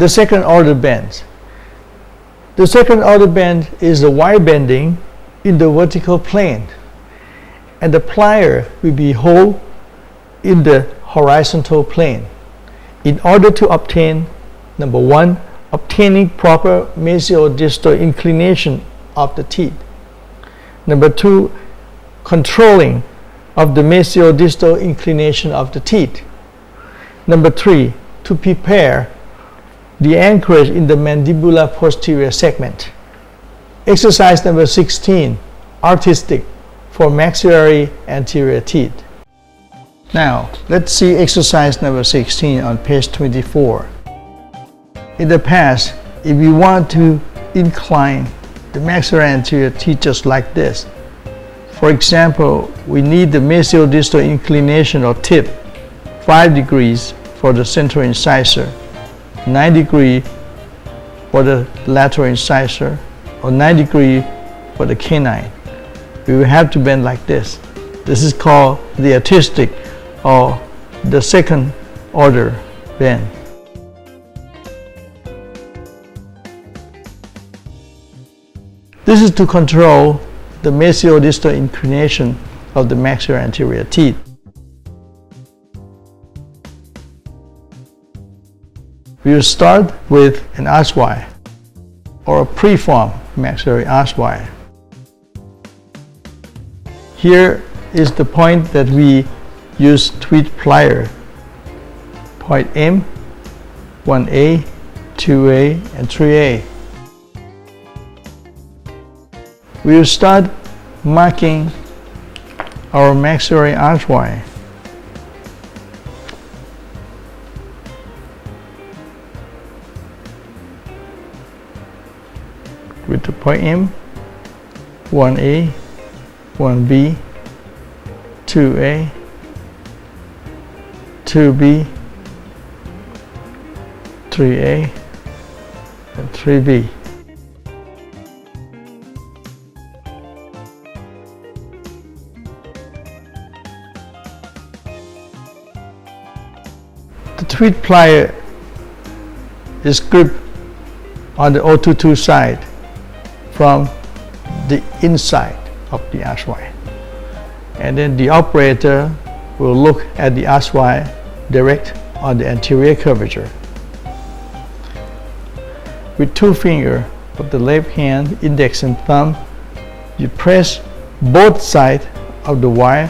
the second order bend. The second order bend is the wire bending in the vertical plane, and the plier will be held in the horizontal plane in order to obtain, number one, obtaining proper mesial-distal inclination of the teeth. Number two, controlling of the mesial-distal inclination of the teeth. Number three, to prepare the anchorage in the mandibular posterior segment. Exercise number 16, artistic for maxillary anterior teeth. Now, let's see exercise number 16 on page 24. In the past, if you want to incline the maxillary anterior teeth just like this, for example, we need the mesial-distal inclination or tip 5 degrees for the central incisor, 9 degrees for the lateral incisor, or 9 degrees for the canine. We will have to bend like this. This is called the artistic or the second order bend. This is to control the mesial-distal inclination of the maxillary anterior teeth. We will start with an archwire or a preformed maxillary archwire. Here is the point that we use tweed plier. Point M, 1A, 2A, and 3A. We will start marking our maxillary archwire. With the point M, 1A, 1B, 2A, 2B, 3A, and 3B. The tweed plier is gripped on the 022 side from the inside of the archwire, and then the operator will look at the archwire direct on the anterior curvature. With two fingers of the left hand, index and thumb, you press both sides of the wire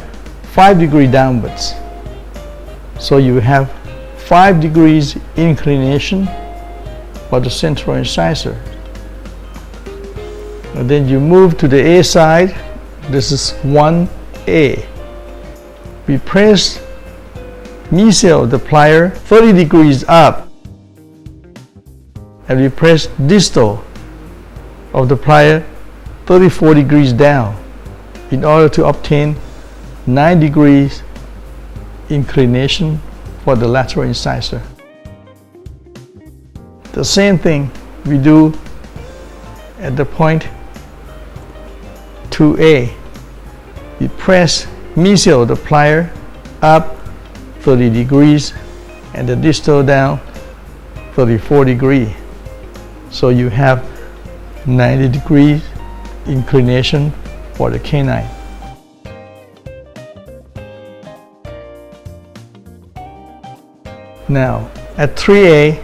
5 degrees downwards. So you have 5 degrees inclination for the central incisor. And then you move to the A side. This is 1A. We press mesial the plier 30 degrees up, and we press distal of the plier 34 degrees down in order to obtain 9 degrees inclination for the lateral incisor. The same thing we do at the point 2A. We press mesial the plier up 30 degrees and the distal down 34 degrees. So you have 90 degrees inclination for the canine. Now at 3A,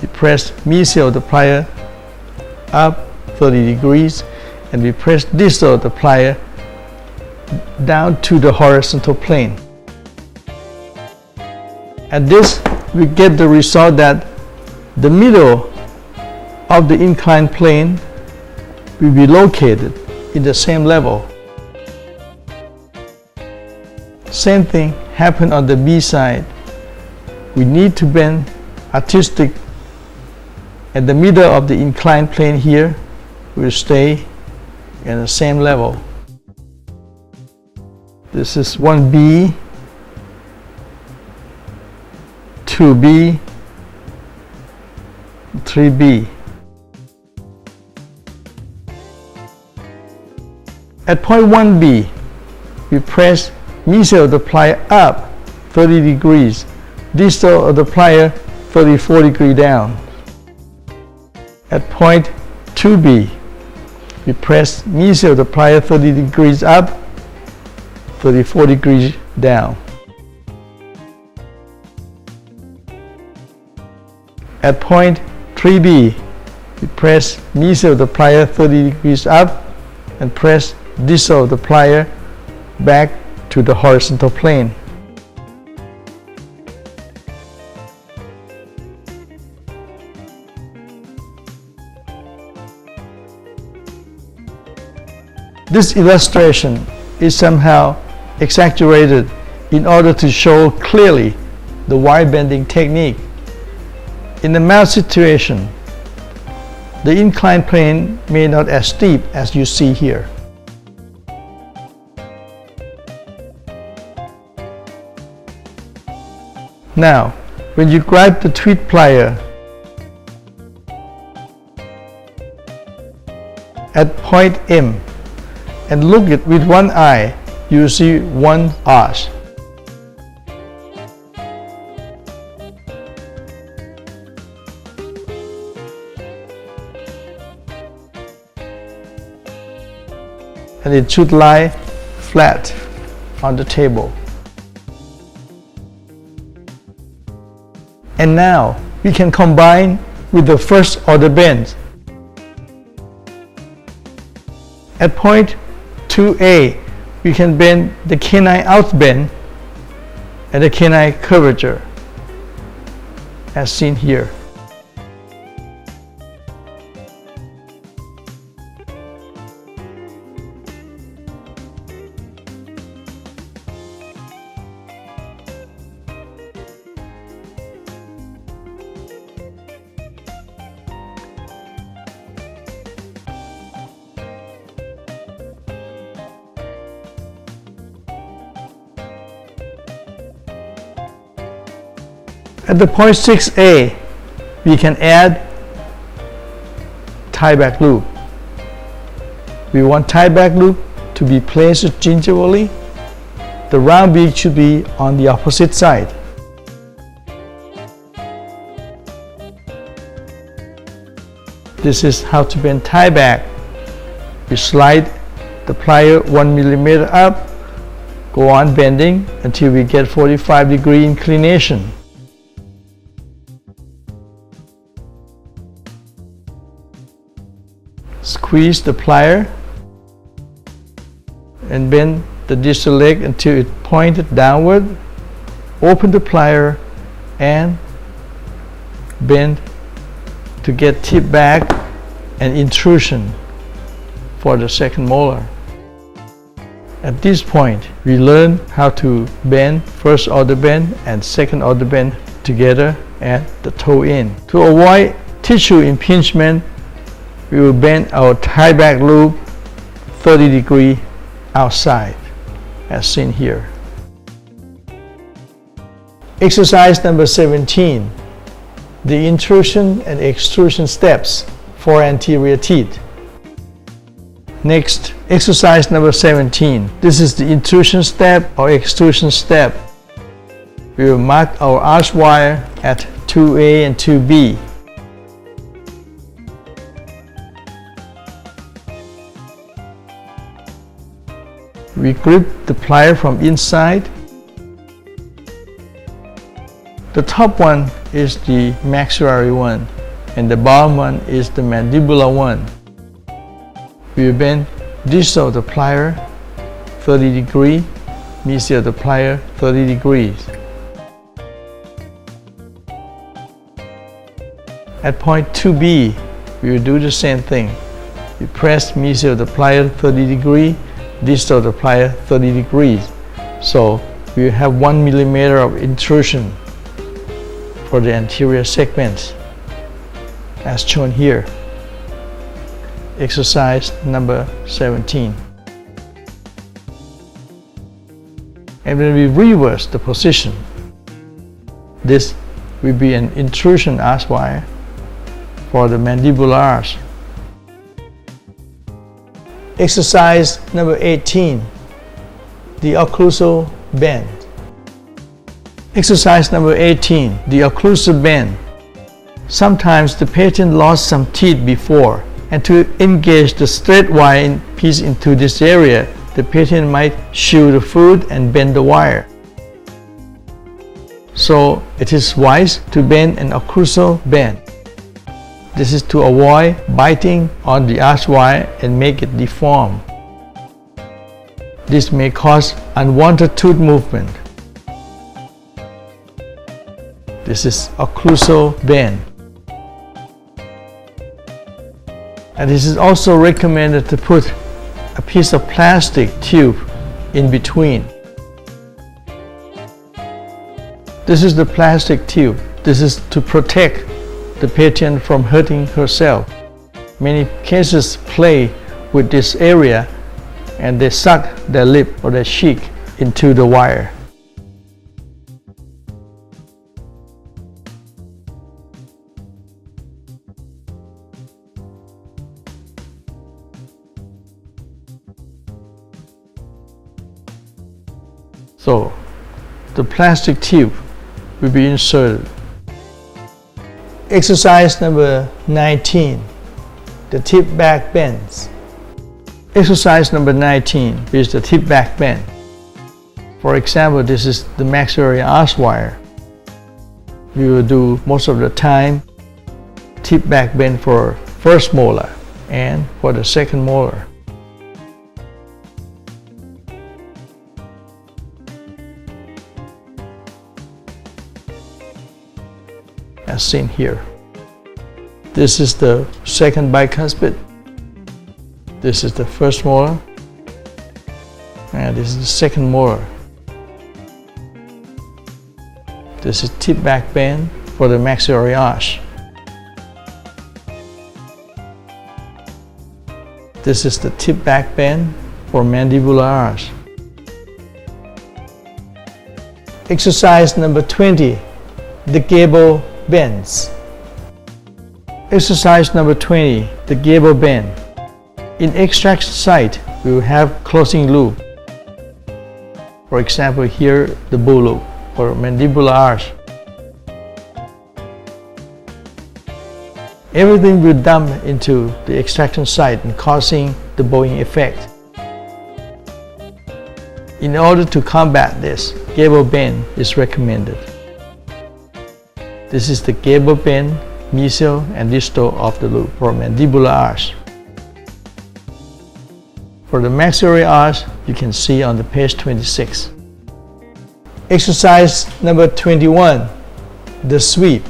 we press mesial the plier up 30 degrees and we press distal the plier down to the horizontal plane. At this, we get the result that the middle of the inclined plane will be located in the same level. Same thing happened on the B side. We need to bend artistic, and the middle of the inclined plane here will stay in the same level. This is 1B, 2B, 3B. At point 1B, we press mesial the plier up 30 degrees, distal of the plier 34 degrees down. At point 2B, we press mesial of the plier 30 degrees up, 34 degrees down. At point 3B, we press mesial of the plier 30 degrees up and press distal of the plier back to the horizontal plane. This illustration is somehow exaggerated in order to show clearly the wire bending technique. In the mouth situation, the inclined plane may not as steep as you see here. Now, when you grab the tweed plier at point M and look it with one eye, you see one arch. And it should lie flat on the table. And now we can combine with the first order bend. At point 2A, we can bend the canine outbend and the canine curvature, as seen here. At the point 6A, we can add tie back loop. We want tie back loop to be placed gingerly. The round beak should be on the opposite side. This is how to bend tie back. We slide the plier 1 millimeter up, go on bending until we get 45-degree inclination. Squeeze the plier and bend the distal leg until it pointed downward. Open the plier and bend to get tip back and intrusion for the second molar. At this point, we learn how to bend first order bend and second order bend together at the toe end. To avoid tissue impingement, we will bend our tie back loop 30 degrees outside, as seen here. Exercise number 17, the intrusion and extrusion steps for anterior teeth. Next, exercise number 17. This is the intrusion step or extrusion step. We will mark our arch wire at 2A and 2B. We grip the plier from inside. The top one is the maxillary one and the bottom one is the mandibular one. We will bend distal of the plier 30 degrees, mesial of the plier 30 degrees. At point 2B, we will do the same thing. We press mesial of the plier 30 degrees, distal of the plier 30 degrees. So we have 1 millimeter of intrusion for the anterior segments, as shown here. Exercise number 17. And when we reverse the position, this will be an intrusion arch wire for the mandibular arch. Exercise number 18, the occlusal bend. Exercise number 18, the occlusal bend. Sometimes the patient lost some teeth before, and to engage the straight wire piece into this area, the patient might chew the food and bend the wire. So it is wise to bend an occlusal bend. This is to avoid biting on the arch wire and make it deform. This may cause unwanted tooth movement. This is occlusal bend. And this is also recommended to put a piece of plastic tube in between. This is the plastic tube. This is to protect the patient from hurting herself. Many cases play with this area and they suck their lip or their cheek into the wire. So the plastic tube will be inserted. Exercise number 19, the tip back bends. Exercise number 19 is the tip back bend. For example, this is the maxillary arch wire. We will do most of the time tip back bend for first molar and for the second molar. As seen here. This is the second bicuspid. This is the first molar. And this is the second molar. This is tip back bend for the maxillary arch. This is the tip back bend for mandibular arch. Exercise number 20, the gable bends. Exercise number 20, the gable bend. In extraction site, we will have closing loop. For example, here the bull loop or mandibular arch. Everything will dump into the extraction site and causing the bowing effect. In order to combat this, gable bend is recommended. This is the gable bend, mesial and distal of the loop for mandibular arch. For the maxillary arch, you can see on the page 26. Exercise number 21, the sweep.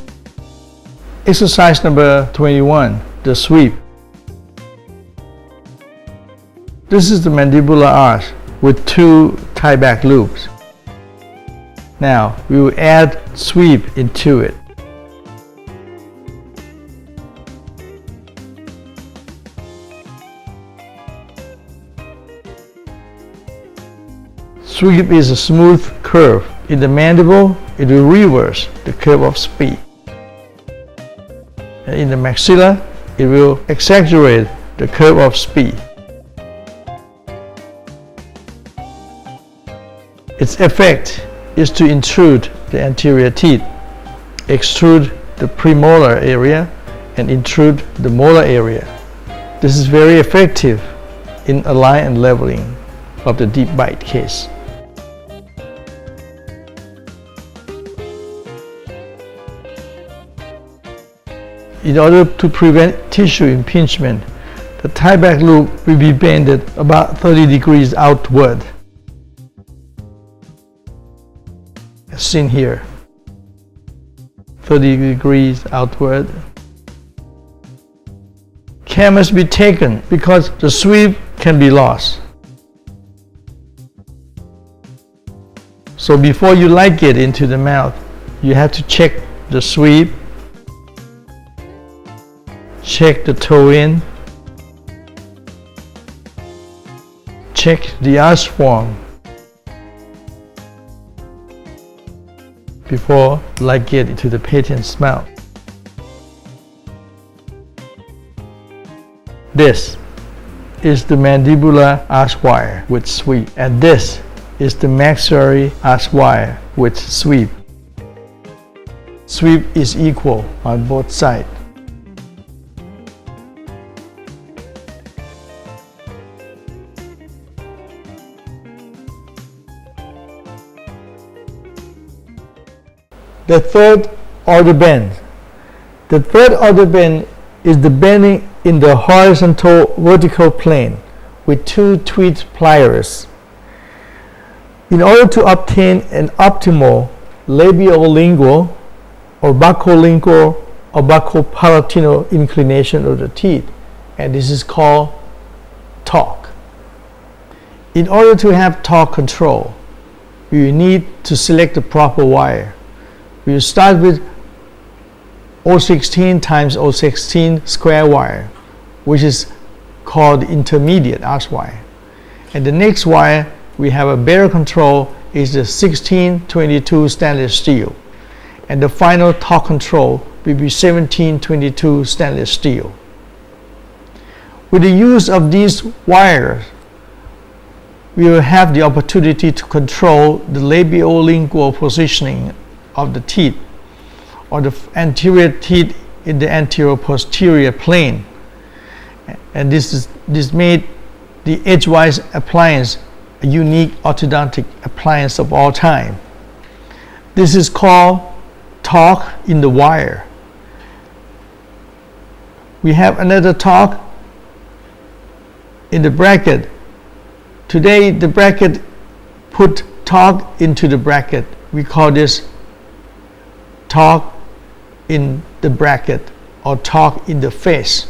Exercise number 21, the sweep. This is the mandibular arch with two tie back loops. Now we will add sweep into it. Sweep is a smooth curve. In the mandible, it will reverse the curve of speed. And in the maxilla, it will exaggerate the curve of speed. Its effect is to intrude the anterior teeth, extrude the premolar area, and intrude the molar area. This is very effective in align and leveling of the deep bite case. In order to prevent tissue impingement, the tie back loop will be bended about 30 degrees outward, as seen here. 30 degrees outward. Care must be taken because the sweep can be lost. So before you like it into the mouth, you have to check the sweep, check the toe in, check the arch form before like it into the patient's mouth. This is the mandibular arch wire with sweep, and this is the maxillary arch wire with sweep. sweep is equal on both sides. The third order bend. The third order bend is the bending in the horizontal vertical plane with two tweed pliers. In order to obtain an optimal labiolingual or buccolingual or buccopalatino inclination of the teeth, and this is called torque. In order to have torque control, we need to select the proper wire. We will start with 016 times 016 square wire, which is called intermediate arch wire. And the next wire we have a better control is the 1622 stainless steel. And the final torque control will be 1722 stainless steel. With the use of these wires, we will have the opportunity to control the labiolingual positioning of the teeth, or the anterior teeth in the anterior posterior plane, and this made the edgewise appliance a unique orthodontic appliance of all time. This is called torque in the wire. We have another torque in the bracket. Today the bracket put torque into the bracket. We call this torque in the bracket or torque in the face.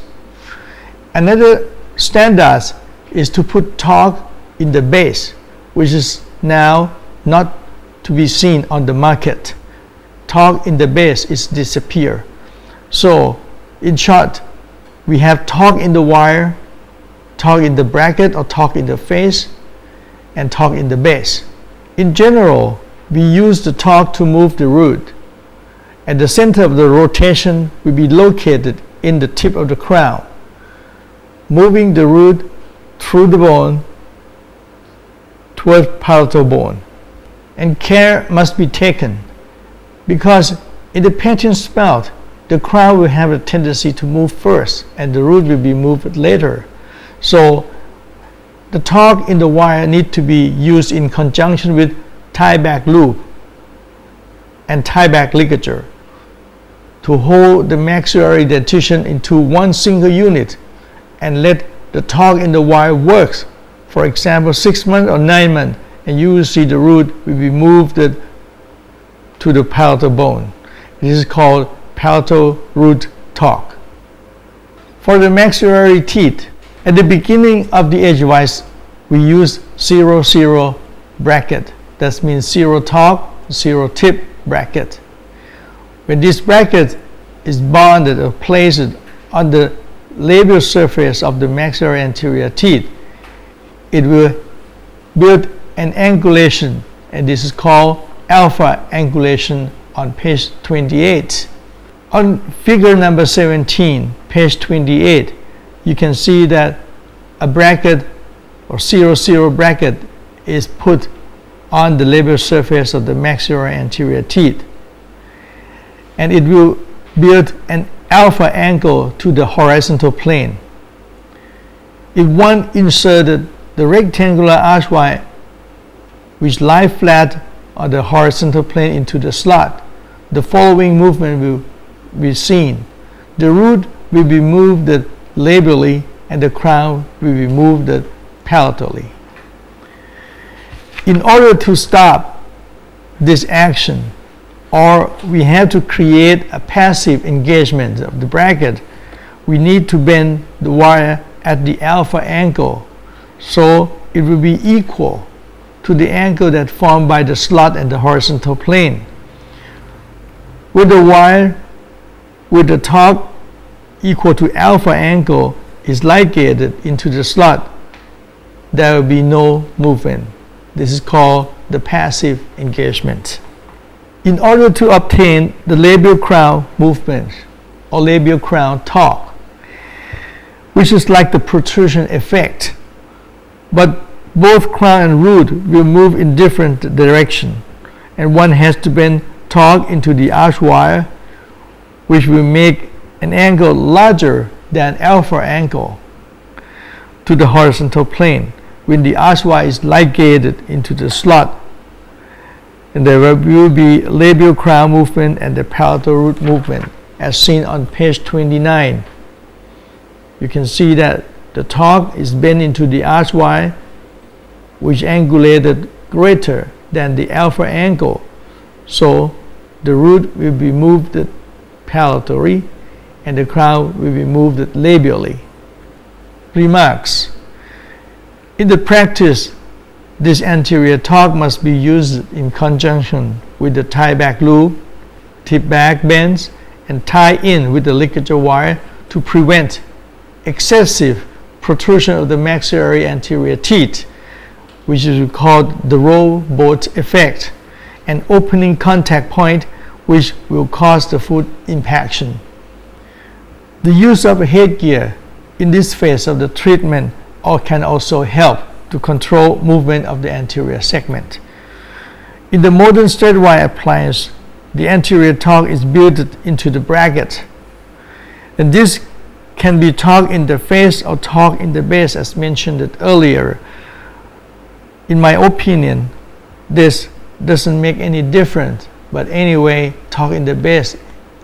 Another standard is to put torque in the base, which is now not to be seen on the market. Torque in the base is disappear. So in short, we have torque in the wire, torque in the bracket or torque in the face, and torque in the base. In general, we use the torque to move the root. And the center of the rotation will be located in the tip of the crown, moving the root through the bone toward palatal bone. And care must be taken, because in the patent spout, the crown will have a tendency to move first and the root will be moved later. So the torque in the wire need to be used in conjunction with tie back loop and tie back ligature to hold the maxillary dentition into one single unit and let the torque in the wire work. For example, 6 months or 9 months, and you will see the root will be moved to the palatal bone. This is called palatal root torque. For the maxillary teeth, at the beginning of the edgewise, we use 0-0 bracket. That means 0 torque, 0 tip bracket. When this bracket is bonded or placed on the labial surface of the maxillary anterior teeth, it will build an angulation, and this is called alpha angulation on page 28. On figure number 17, page 28, you can see that a bracket or 0-0 bracket is put on the labial surface of the maxillary anterior teeth, and it will build an alpha angle to the horizontal plane. If one inserted the rectangular archway which lie flat on the horizontal plane into the slot, the following movement will be seen. The root will be moved labially and the crown will be moved palatally. In order to stop this action, or we have to create a passive engagement of the bracket, we need to bend the wire at the alpha angle so it will be equal to the angle that formed by the slot and the horizontal plane. With the wire with the torque equal to alpha angle is ligated into the slot, there will be no movement. This is called the passive engagement. In order to obtain the labial crown movement or labial crown torque, which is like the protrusion effect, but both crown and root will move in different direction, and one has to bend torque into the arch wire, which will make an angle larger than alpha angle to the horizontal plane when the arch wire is ligated into the slot. And there will be labial crown movement and the palatal root movement as seen on page 29. You can see that the torque is bent into the arch wire, which angulated greater than the alpha angle, so the root will be moved palatally and the crown will be moved labially. Remarks: in the practice, this anterior torque must be used in conjunction with the tie back loop, tip back bends, and tie in with the ligature wire to prevent excessive protrusion of the maxillary anterior teeth, which is called the rowboat effect, an opening contact point which will cause the foot impaction. The use of a headgear in this phase of the treatment can also help to control movement of the anterior segment. In the modern straight wire appliance, the anterior torque is built into the bracket, and this can be torque in the face or torque in the base as mentioned earlier. In my opinion, this doesn't make any difference, but anyway, torque in the base